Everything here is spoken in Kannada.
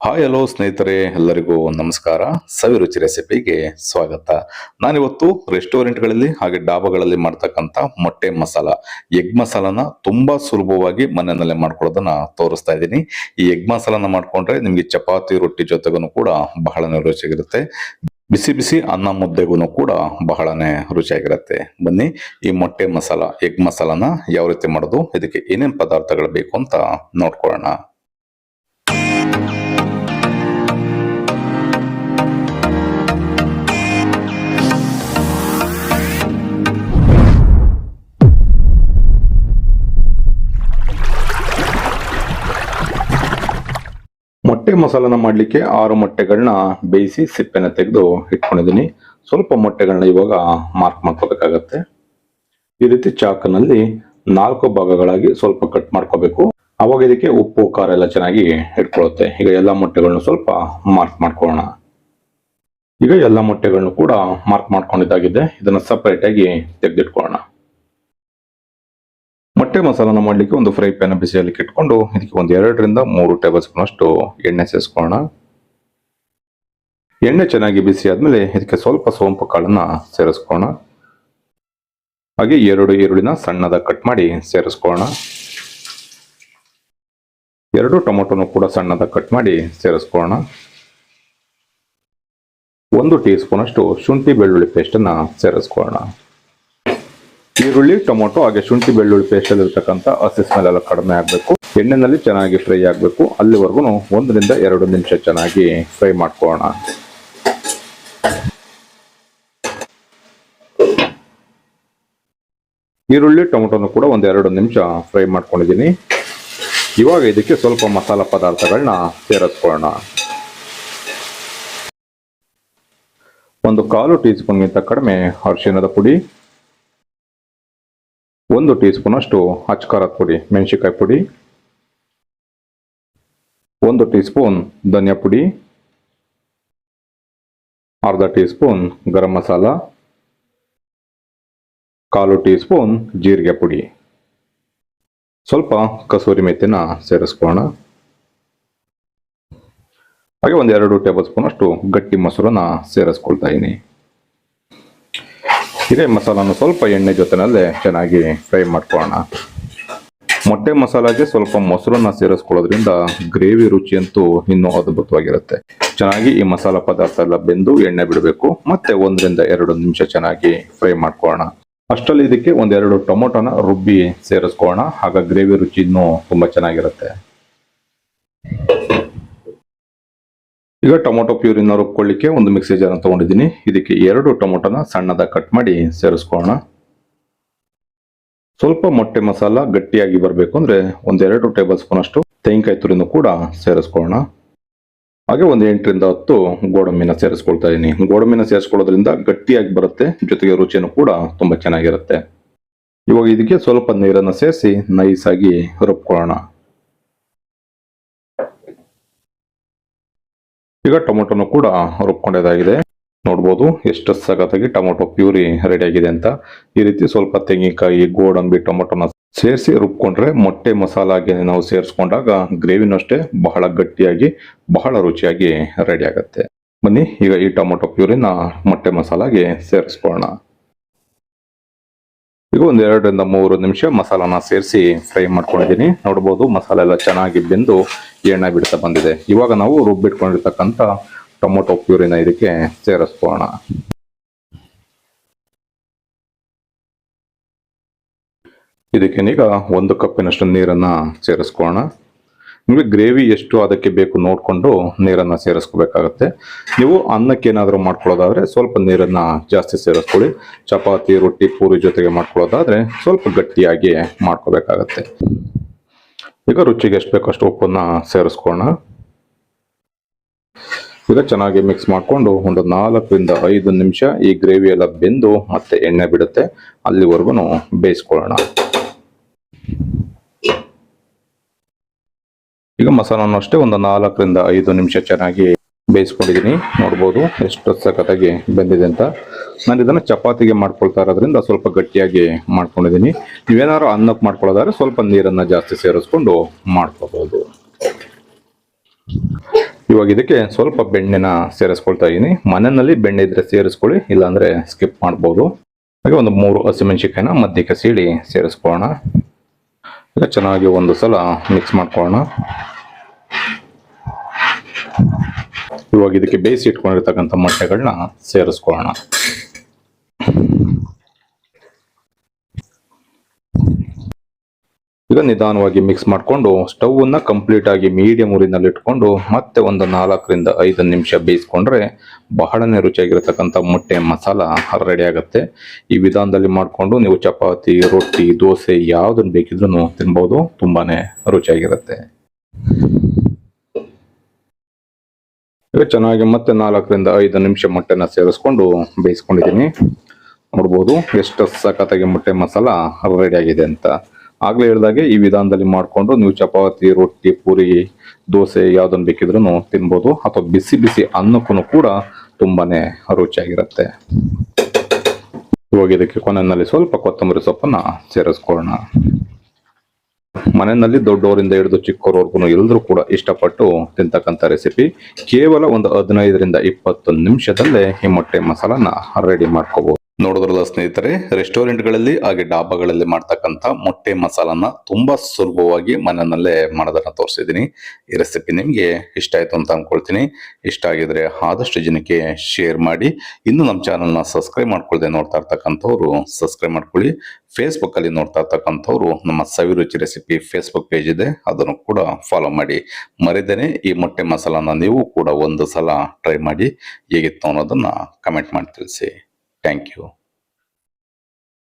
ಹಾಯ್ ಹಲೋ ಸ್ನೇಹಿತರೆ, ಎಲ್ಲರಿಗೂ ನಮಸ್ಕಾರ. ಸವಿರುಚಿ ರೆಸಿಪಿಗೆ ಸ್ವಾಗತ. ನಾನಿವತ್ತು ರೆಸ್ಟೋರೆಂಟ್ಗಳಲ್ಲಿ ಹಾಗೆ ಡಾಬಾಗಳಲ್ಲಿ ಮಾಡ್ತಕ್ಕಂಥ ಮೊಟ್ಟೆ ಮಸಾಲ, ಎಗ್ ಮಸಾಲಾನ ತುಂಬಾ ಸುಲಭವಾಗಿ ಮನೆಯಲ್ಲೇ ಮಾಡ್ಕೊಳ್ಳೋದನ್ನ ತೋರಿಸ್ತಾ ಇದ್ದೀನಿ. ಈ ಎಗ್ ಮಸಾಲಾನ ಮಾಡ್ಕೊಂಡ್ರೆ ನಿಮ್ಗೆ ಚಪಾತಿ ರೊಟ್ಟಿ ಜೊತೆಗೂ ಕೂಡ ಬಹಳನೇ ರುಚಿಯಾಗಿರುತ್ತೆ. ಬಿಸಿ ಬಿಸಿ ಅನ್ನ ಮುದ್ದೆಗೂ ಕೂಡ ಬಹಳನೇ ರುಚಿಯಾಗಿರುತ್ತೆ. ಬನ್ನಿ, ಈ ಮೊಟ್ಟೆ ಮಸಾಲ, ಎಗ್ ಮಸಾಲಾನ ಯಾವ ರೀತಿ ಮಾಡೋದು, ಇದಕ್ಕೆ ಏನೇನ್ ಪದಾರ್ಥಗಳು ಬೇಕು ಅಂತ ನೋಡ್ಕೊಳ್ಳೋಣ. ಮೊಟ್ಟೆ ಮಸಾಲನ ಮಾಡಲಿಕ್ಕೆ 6 ಮೊಟ್ಟೆಗಳನ್ನ ಬೇಯಿಸಿ ಸಿಪ್ಪೆನ ತೆಗೆದು ಇಟ್ಕೊಂಡಿದ್ದೀನಿ. ಸ್ವಲ್ಪ ಮೊಟ್ಟೆಗಳನ್ನ ಇವಾಗ ಮಾರ್ಕ್ ಮಾಡ್ಕೋಬೇಕಾಗತ್ತೆ. ಈ ರೀತಿ ಚಾಕನಲ್ಲಿ 4 ಭಾಗಗಳಾಗಿ ಸ್ವಲ್ಪ ಕಟ್ ಮಾಡ್ಕೋಬೇಕು. ಅವಾಗ ಇದಕ್ಕೆ ಉಪ್ಪು ಖಾರ ಎಲ್ಲ ಚೆನ್ನಾಗಿ ಇಟ್ಕೊಳ್ಳುತ್ತೆ. ಈಗ ಎಲ್ಲ ಮೊಟ್ಟೆಗಳನ್ನ ಸ್ವಲ್ಪ ಮಾರ್ಕ್ ಮಾಡ್ಕೊಳ್ಳೋಣ. ಈಗ ಎಲ್ಲ ಮೊಟ್ಟೆಗಳನ್ನು ಕೂಡ ಮಾರ್ಕ್ ಮಾಡ್ಕೊಂಡಿದ್ದಾಗಿದೆ. ಇದನ್ನ ಸಪರೇಟ್ ಆಗಿ ತೆಗೆದಿಟ್ಕೊಳ್ಳೋಣ. ಮೊಟ್ಟೆ ಮಸಾಲಾನ ಮಾಡಲಿಕ್ಕೆ ಒಂದು ಫ್ರೈ ಪ್ಯಾನ್ ಬಿಸಿಯಲ್ಲಿ ಇಟ್ಕೊಂಡು ಇದಕ್ಕೆ ಒಂದು 2 ರಿಂದ 3 ಟೇಬಲ್ ಸ್ಪೂನ್ ಅಷ್ಟು ಎಣ್ಣೆ ಸೇರಿಸ್ಕೊಳ್ಳೋಣ. ಎಣ್ಣೆ ಚೆನ್ನಾಗಿ ಬಿಸಿ ಆದ್ಮೇಲೆ ಇದಕ್ಕೆ ಸ್ವಲ್ಪ ಸೋಂಪು ಕಾಳನ್ನ ಸೇರಿಸ್ಕೊಳ್ಳೋಣ. ಹಾಗೆ 2 ಈರುಳ್ಳಿನ ಸಣ್ಣದಾಗಿ ಕಟ್ ಮಾಡಿ ಸೇರಿಸ್ಕೊಳ್ಳೋಣ. 2 ಟೊಮೊಟೊನು ಕೂಡ ಸಣ್ಣದಾಗಿ ಕಟ್ ಮಾಡಿ ಸೇರಿಸ್ಕೊಳ್ಳೋಣ. 1 ಟೀ ಸ್ಪೂನ್ ಅಷ್ಟು ಶುಂಠಿ ಬೆಳ್ಳುಳ್ಳಿ ಪೇಸ್ಟ್ ಅನ್ನ ಸೇರಿಸ್ಕೊಳ್ಳೋಣ. ಈರುಳ್ಳಿ, ಟೊಮೊಟೊ ಹಾಗೆ ಶುಂಠಿ ಬೆಳ್ಳುಳ್ಳಿ ಪೇಸ್ಟ್ ಅಲ್ಲಿ ಇರ್ತಕ್ಕಂಥ ಹಸಿ ಸ್ಮೆಲ್ ಎಲ್ಲ ಕಡಿಮೆ ಆಗಬೇಕು. ಎಣ್ಣೆನಲ್ಲಿ ಚೆನ್ನಾಗಿ ಫ್ರೈ ಆಗಬೇಕು. ಅಲ್ಲಿವರೆಗೂ 1 ರಿಂದ 2 ನಿಮಿಷ ಚೆನ್ನಾಗಿ ಫ್ರೈ ಮಾಡ್ಕೊಳ್ಳೋಣ. ಈರುಳ್ಳಿ, ಟೊಮೊಟೊನು ಕೂಡ 1-2 ನಿಮಿಷ ಫ್ರೈ ಮಾಡ್ಕೊಂಡಿದ್ದೀನಿ. ಇವಾಗ ಇದಕ್ಕೆ ಸ್ವಲ್ಪ ಮಸಾಲ ಪದಾರ್ಥಗಳನ್ನ ಸೇರಿಸ್ಕೊಳ್ಳೋಣ. 1/4 ಟೀ ಸ್ಪೂನ್ಗಿಂತ ಕಡಿಮೆ ಅರಿಶಿಣದ ಪುಡಿ, 1 ಟೀ ಸ್ಪೂನ್ ಅಷ್ಟು ಅಚ್ಕಾರದ ಪುಡಿ, ಮೆಣಸಿನಕಾಯಿ ಪುಡಿ, 1 ಟೀ ಸ್ಪೂನ್ ಧನಿಯಾ ಪುಡಿ, ಅರ್ಧ tea spoon garam masala, 1/4 tea spoon ಜೀರಿಗೆ ಪುಡಿ, ಸ್ವಲ್ಪ ಕಸೂರಿ ಮೆಥಿನ ಸೇರಿಸ್ಕೊಳ್ಳೋಣ. ಹಾಗೆ 1-2 ಟೇಬಲ್ ಸ್ಪೂನ್ ಅಷ್ಟು ಗಟ್ಟಿ ಮೊಸರನ್ನ ಸೇರಿಸ್ಕೊಳ್ತಾ ಇದ್ದೀನಿ. ಇದೇ ಮಸಾಲಾನು ಸ್ವಲ್ಪ ಎಣ್ಣೆ ಜೊತೆನಲ್ಲೇ ಚೆನ್ನಾಗಿ ಫ್ರೈ ಮಾಡ್ಕೊಳ್ಳೋಣ. ಮೊಟ್ಟೆ ಮಸಾಲಾಗೆ ಸ್ವಲ್ಪ ಮೊಸರನ್ನ ಸೇರಿಸ್ಕೊಳ್ಳೋದ್ರಿಂದ ಗ್ರೇವಿ ರುಚಿ ಅಂತೂ ಇನ್ನೂ ಅದ್ಭುತವಾಗಿರುತ್ತೆ. ಚೆನ್ನಾಗಿ ಈ ಮಸಾಲಾ ಪದಾರ್ಥ ಎಲ್ಲ ಬೆಂದು ಎಣ್ಣೆ ಬಿಡಬೇಕು. ಮತ್ತೆ 1 ರಿಂದ 2 ನಿಮಿಷ ಚೆನ್ನಾಗಿ ಫ್ರೈ ಮಾಡ್ಕೊಳ್ಳೋಣ. ಅಷ್ಟರಲ್ಲಿ ಇದಕ್ಕೆ 1-2 ಟೊಮೊಟೊನ ರುಬ್ಬಿ ಸೇರಿಸ್ಕೊಳ್ಳೋಣ. ಆಗ ಗ್ರೇವಿ ರುಚಿ ಇನ್ನೂ ತುಂಬಾ ಚೆನ್ನಾಗಿರುತ್ತೆ. ಈಗ ಟೊಮೊಟೊ ಪ್ಯೂರಿನ ರುಬ್ಕೊಳ್ಳಿಕ್ಕೆ ಒಂದು ಮಿಕ್ಸಿ ಜಾರ್ ತಗೊಂಡಿದ್ದೀನಿ. ಇದಕ್ಕೆ 2 ಟೊಮೊಟೊನ ಸಣ್ಣದಾಗಿ ಕಟ್ ಮಾಡಿ ಸೇರಿಸ್ಕೊಳ್ಳೋಣ. ಸ್ವಲ್ಪ ಮೊಟ್ಟೆ ಮಸಾಲ ಗಟ್ಟಿಯಾಗಿ ಬರಬೇಕು ಅಂದ್ರೆ 1-2 ಟೇಬಲ್ ಸ್ಪೂನ್ ಅಷ್ಟು ತೆಂಗಿನಕಾಯಿ ತುರಿನೂ ಕೂಡ ಸೇರಿಸ್ಕೊಳ್ಳೋಣ. ಹಾಗೆ 8 ರಿಂದ 10 ಗೋಡಂಬಿನ ಸೇರಿಸ್ಕೊಳ್ತಾ ಇದ್ದೀನಿ. ಗೋಡಂಬಿನ ಸೇರಿಸ್ಕೊಳ್ಳೋದ್ರಿಂದ ಗಟ್ಟಿಯಾಗಿ ಬರುತ್ತೆ, ಜೊತೆಗೆ ರುಚಿನೂ ಕೂಡ ತುಂಬಾ ಚೆನ್ನಾಗಿರುತ್ತೆ. ಇವಾಗ ಇದಕ್ಕೆ ಸ್ವಲ್ಪ ನೀರನ್ನು ಸೇರಿಸಿ ನೈಸ್ ಆಗಿ ರುಬ್ಕೊಳ್ಳೋಣ. ಈಗ ಟೊಮೊಟೊನು ಕೂಡ ರುಬ್ಕೊಂಡಿದ್ದಾಗಿದೆ. ನೋಡ್ಬೋದು ಎಷ್ಟು ಸಖತ್ತಾಗಿ ಟೊಮೊಟೊ ಪ್ಯೂರಿ ರೆಡಿ ಆಗಿದೆ ಅಂತ. ಈ ರೀತಿ ಸ್ವಲ್ಪ ತೆಂಗಿನಕಾಯಿ, ಗೋಡಂಬಿ, ಟೊಮೊಟೊನ ಸೇರಿಸಿ ರುಬ್ಕೊಂಡ್ರೆ ಮೊಟ್ಟೆ ಮಸಾಲಾಗೆ ನಾವು ಸೇರಿಸ್ಕೊಂಡಾಗ ಗ್ರೇವಿನೂ ಅಷ್ಟೇ ಬಹಳ ಗಟ್ಟಿಯಾಗಿ ಬಹಳ ರುಚಿಯಾಗಿ ರೆಡಿ ಆಗುತ್ತೆ. ಬನ್ನಿ, ಈಗ ಈ ಟೊಮೊಟೊ ಪ್ಯೂರಿನ ಮೊಟ್ಟೆ ಮಸಾಲಾಗೆ ಸೇರಿಸ್ಕೊಳ್ಳೋಣ. ಈಗ 2 ರಿಂದ 3 ನಿಮಿಷ ಮಸಾಲಾನ ಸೇರಿಸಿ ಫ್ರೈ ಮಾಡ್ಕೊಂಡಿದ್ದೀನಿ. ನೋಡ್ಬೋದು ಮಸಾಲೆ ಎಲ್ಲ ಚೆನ್ನಾಗಿ ಬೆಂದು ಎಣ್ಣೆ ಬಿಡ್ತಾ ಬಂದಿದೆ. ಇವಾಗ ನಾವು ರುಬ್ಬಿಟ್ಕೊಂಡಿರ್ತಕ್ಕಂಥ ಟೊಮೊಟೊ ಪ್ಯೂರಿನ ಇದಕ್ಕೆ ಸೇರಿಸ್ಕೊಳ್ಳೋಣ. ಇದಕ್ಕೆ ಈಗ 1 ಕಪ್ಪಿನಷ್ಟು ನೀರನ್ನ ಸೇರಿಸ್ಕೊಳ್ಳೋಣ. ನಿಮಗೆ ಗ್ರೇವಿ ಎಷ್ಟು ಅದಕ್ಕೆ ಬೇಕು ನೋಡಿಕೊಂಡು ನೀರನ್ನ ಸೇರಿಸ್ಕೋಬೇಕಾಗತ್ತೆ. ನೀವು ಅನ್ನಕ್ಕೆ ಏನಾದರೂ ಮಾಡ್ಕೊಳ್ಳೋದಾದ್ರೆ ಸ್ವಲ್ಪ ನೀರನ್ನ ಜಾಸ್ತಿ ಸೇರಿಸ್ಕೊಳ್ಳಿ. ಚಪಾತಿ, ರೊಟ್ಟಿ, ಪೂರಿ ಜೊತೆಗೆ ಮಾಡ್ಕೊಳ್ಳೋದಾದ್ರೆ ಸ್ವಲ್ಪ ಗಟ್ಟಿಯಾಗಿ ಮಾಡ್ಕೋಬೇಕಾಗತ್ತೆ. ಈಗ ರುಚಿಗೆ ಎಷ್ಟು ಬೇಕೋ ಅಷ್ಟು ಉಪ್ಪನ್ನ ಸೇರಿಸ್ಕೊಳ್ಳೋಣ. ಈಗ ಚೆನ್ನಾಗಿ ಮಿಕ್ಸ್ ಮಾಡಿಕೊಂಡು ಒಂದು 4 ರಿಂದ 5 ನಿಮಿಷ ಈ ಗ್ರೇವಿ ಎಲ್ಲ ಬೆಂದು ಮತ್ತೆ ಎಣ್ಣೆ ಬಿಡುತ್ತೆ, ಅಲ್ಲಿವರೆಗೂ ಬೇಯಿಸ್ಕೊಳ್ಳೋಣ. ಈಗ ಮಸಾಲಾನು ಅಷ್ಟೇ ಒಂದು 4 ರಿಂದ 5 ನಿಮಿಷ ಚೆನ್ನಾಗಿ ಬೇಯಿಸ್ಕೊಂಡಿದ್ದೀನಿ. ನೋಡ್ಬೋದು ಎಷ್ಟು ಸಖತ್ತಾಗಿ ಬೆಂದಿದೆ ಅಂತ. ನಾನು ಇದನ್ನು ಚಪಾತಿಗೆ ಮಾಡ್ಕೊಳ್ತಾ ಇರೋದ್ರಿಂದ ಸ್ವಲ್ಪ ಗಟ್ಟಿಯಾಗಿ ಮಾಡ್ಕೊಂಡಿದ್ದೀನಿ. ನೀವೇನಾದ್ರು ಅನ್ನಕ್ಕೆ ಮಾಡ್ಕೊಳ್ಳೋದಾದ್ರೆ ಸ್ವಲ್ಪ ನೀರನ್ನು ಜಾಸ್ತಿ ಸೇರಿಸ್ಕೊಂಡು ಮಾಡ್ಕೋಬಹುದು. ಇವಾಗ ಇದಕ್ಕೆ ಸ್ವಲ್ಪ ಬೆಣ್ಣೆನ ಸೇರಿಸ್ಕೊಳ್ತಾ ಇದ್ದೀನಿ. ಮನೆಯಲ್ಲಿ ಬೆಣ್ಣೆ ಇದ್ರೆ ಸೇರಿಸ್ಕೊಳ್ಳಿ, ಇಲ್ಲಾಂದ್ರೆ ಸ್ಕಿಪ್ ಮಾಡ್ಬೋದು. ಹಾಗೆ ಒಂದು 3 ಹಸಿಮೆಣಸಿಕಾಯಿನ ಮಧ್ಯಕ್ಕೆ ಸೀಳಿ ಸೇರಿಸ್ಕೊಳ್ಳೋಣ. ಈಗ ಚೆನ್ನಾಗಿ ಒಂದು ಸಲ ಮಿಕ್ಸ್ ಮಾಡ್ಕೊಳ್ಳೋಣ. ಇವಾಗ ಇದಕ್ಕೆ ಬೇಯಿಸಿ ಇಟ್ಕೊಂಡಿರ್ತಕ್ಕಂಥ ಮೊಟ್ಟೆಗಳನ್ನ ಸೇರಿಸ್ಕೊಳ್ಳೋಣ. ಈಗ ನಿಧಾನವಾಗಿ ಮಿಕ್ಸ್ ಮಾಡಿಕೊಂಡು ಸ್ಟವ್ ಅನ್ನ ಕಂಪ್ಲೀಟ್ ಆಗಿ ಮೀಡಿಯಂ ಊರಿನಲ್ಲಿ ಇಟ್ಕೊಂಡು ಮತ್ತೆ ಒಂದು 4 ರಿಂದ 5 ನಿಮಿಷ ಬೇಯಿಸ್ಕೊಂಡ್ರೆ ಬಹಳನೇ ರುಚಿಯಾಗಿರ್ತಕ್ಕಂಥ ಮೊಟ್ಟೆ ಮಸಾಲ ರೆಡಿ ಆಗುತ್ತೆ. ಈ ವಿಧಾನದಲ್ಲಿ ಮಾಡಿಕೊಂಡು ನೀವು ಚಪಾತಿ, ರೊಟ್ಟಿ, ದೋಸೆ ಯಾವ್ದನ್ನ ಬೇಕಿದ್ರೂ ತಿನ್ಬಹುದು. ತುಂಬಾನೇ ರುಚಿಯಾಗಿರುತ್ತೆ. ಈಗ ಚೆನ್ನಾಗಿ ಮತ್ತೆ 4 ರಿಂದ 5 ನಿಮಿಷ ಮೊಟ್ಟೆನ ಸೇರಿಸ್ಕೊಂಡು ಬೇಯಿಸ್ಕೊಂಡಿದ್ದೀನಿ. ನೋಡ್ಬೋದು ಎಷ್ಟು ಸಖತ್ತಾಗಿ ಮೊಟ್ಟೆ ಮಸಾಲ ರೆಡಿ ಆಗಿದೆ ಅಂತ. ಆಗ್ಲೇ ಹೇಳಿದಾಗೆ ಈ ವಿಧಾನದಲ್ಲಿ ಮಾಡಿಕೊಂಡು ನೀವು ಚಪಾತಿ, ರೊಟ್ಟಿ, ಪೂರಿ, ದೋಸೆ ಯಾವ್ದನ್ನ ಬೇಕಿದ್ರೂ ತಿನ್ಬೋದು. ಅಥವಾ ಬಿಸಿ ಬಿಸಿ ಅನ್ನಕ್ಕೂ ಕೂಡ ತುಂಬಾನೇ ರುಚಿಯಾಗಿರುತ್ತೆ. ಇವಾಗ ಇದಕ್ಕೆ ಕೊನೆಯಲ್ಲಿ ಸ್ವಲ್ಪ ಕೊತ್ತಂಬರಿ ಸೊಪ್ಪನ್ನ ಸೇರಿಸ್ಕೊಳ್ಳೋಣ. ಮನೆಯಲ್ಲಿ ದೊಡ್ಡವರಿಂದ ಹಿಡಿದು ಚಿಕ್ಕವರವರೆಗೂ ಎಲ್ಲರೂ ಕೂಡ ಇಷ್ಟಪಟ್ಟು ತಿಂತಕ್ಕಂಥ ರೆಸಿಪಿ. ಕೇವಲ ಒಂದು 15 ರಿಂದ 20 ನಿಮಿಷದಲ್ಲೇ ಈ ಮೊಟ್ಟೆ ಮಸಾಲನ ರೆಡಿ ಮಾಡ್ಕೋಬಹುದು. ನೋಡಿದ್ರಲ್ಲ ಸ್ನೇಹಿತರೆ, ರೆಸ್ಟೋರೆಂಟ್ಗಳಲ್ಲಿ ಹಾಗೆ ಡಾಬಾಗಳಲ್ಲಿ ಮಾಡ್ತಕ್ಕಂಥ ಮೊಟ್ಟೆ ಮಸಾಲನ ತುಂಬಾ ಸುಲಭವಾಗಿ ಮನೆಯಲ್ಲೇ ಮಾಡೋದನ್ನ ತೋರಿಸಿದ್ದೀನಿ. ಈ ರೆಸಿಪಿ ನಿಮ್ಗೆ ಇಷ್ಟ ಆಯ್ತು ಅಂತ ಅನ್ಕೊಳ್ತೀನಿ. ಇಷ್ಟ ಆಗಿದ್ರೆ ಆದಷ್ಟು ಜನಕ್ಕೆ ಶೇರ್ ಮಾಡಿ. ಇನ್ನು ನಮ್ಮ ಚಾನಲ್ನ ಸಬ್ಸ್ಕ್ರೈಬ್ ಮಾಡ್ಕೊಳ್ದೆ ನೋಡ್ತಾ ಇರ್ತಕ್ಕಂಥವ್ರು ಸಬ್ಸ್ಕ್ರೈಬ್ ಮಾಡ್ಕೊಳ್ಳಿ. ಫೇಸ್ಬುಕ್ ಅಲ್ಲಿ ನೋಡ್ತಾ ಇರ್ತಕ್ಕಂಥವ್ರು ನಮ್ಮ ಸವಿರುಚಿ ರೆಸಿಪಿ ಫೇಸ್ಬುಕ್ ಪೇಜ್ ಇದೆ, ಅದನ್ನು ಕೂಡ ಫಾಲೋ ಮಾಡಿ. ಮರಿದೇನೆ ಈ ಮೊಟ್ಟೆ ಮಸಾಲಾನ ನೀವು ಕೂಡ ಒಂದು ಸಲ ಟ್ರೈ ಮಾಡಿ ಹೇಗಿತ್ತು ಅನ್ನೋದನ್ನ ಕಮೆಂಟ್ ಮಾಡಿ ತಿಳಿಸಿ. Thank you.